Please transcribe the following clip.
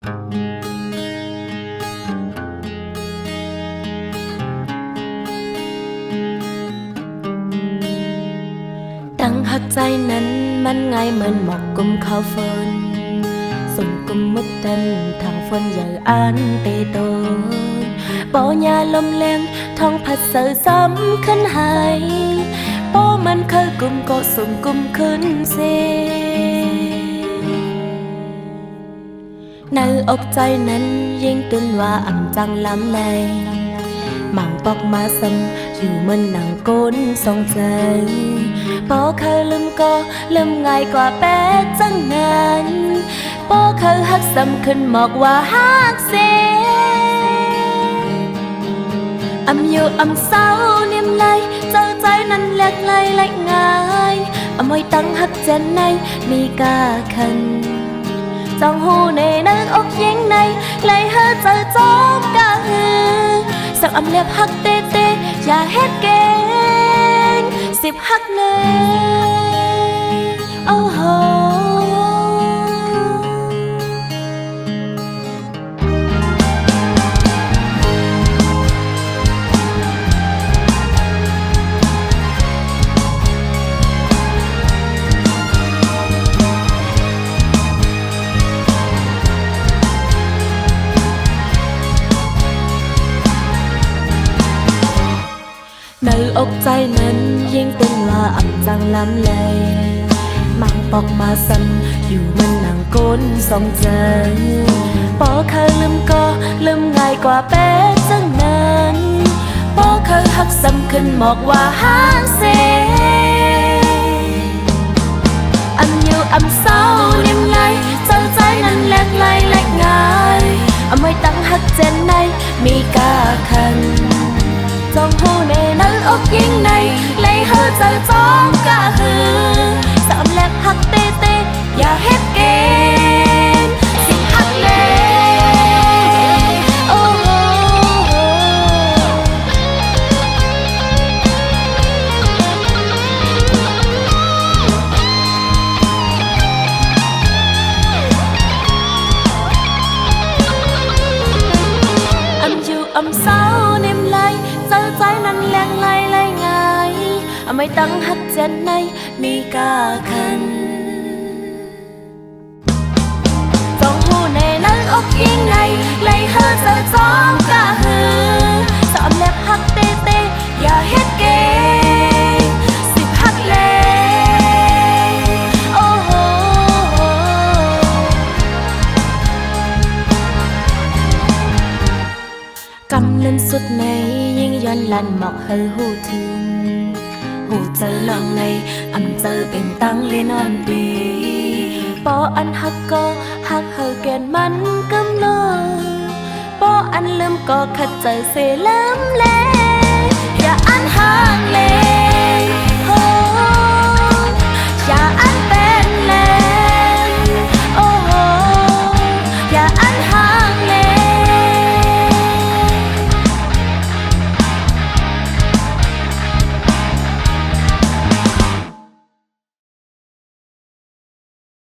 ดังหักใจนั้นมันง่ายเหมือนหมอกกุมข้าวฝนส่งกุมมุดดันทางฝนอย่าอันเตโตป่อยาลมแรงท้องพัดเสือซ้ำขึ้นหายป่อมันเคยกุมก็ส่งกุมขึ้นเซในอกใจนั้นยิ่งตื่นว่าอ่ำจังล้ำในหมั่งปอกมาซ้ำอยู่เหมือนหนังก้นสองใจป่อเคยลืมก็ลืมง่ายกว่าแป๊ดจังนั้นป่อเคยหักซ้ำขึ้นหมอกว่าหักเสอำอยู่อำเศร้าเนียมไหลเจอใจนั้นแหลกไหลไหลง่ายอำไว้ตั้งหักเจนในมีกาคันจองหูในนึกอกยิงในไหลเฮอเจอจอมกะฮือสักอำเลียบหักเตเตอย่าเฮ็ดเก่งสิบหักเลยโอ้โหในอกใจนั้นยิ่งเป็นว่าอ่ำจังล้ำเลยมังปอกมาซ้ำอยู่มันหนังก้นสองใจป่อเคยลืมก็ลืมง่ายกว่าแป๊ดจังนั้นป่อเคยหักซ้ำขึ้นหมอกว่าหักเสอำอยู่อำเศร้าเลียมไหลเจอใจนั้นแหลกไหลแหลกง่ายอำไว้ตั้งหักเจนในมีกาคันจองหูในนั้นอกยิงในไหลเฮอเจอจอมกะฮือสามแลบหักเตเตอย่าเฮ็ดเกณฑ์สิหักเลยโอ้โหอำอยู่อำเศร้าเนมไหลเจอใจนั้นแหลกไหลไหลง่ายไม่ตั้งหักเจนในมีกาคันจองหูในนั้นอกยิงในไหลเฮอเจอจอมกะฮือสามแลบหักเตเตอย่าเฮ็ดเกณฑ์สิบหักเลยโอ้โหกำลังสุดในยิ่งย้อนลันหมอกเฮอหูถึงหูเจอลองในอำเจอเป็นตั้งเลนอนดีปออันหักก็หักเฮอแกนมันกำลังปออันลืมก็ขัดใจเสลืมแล้ว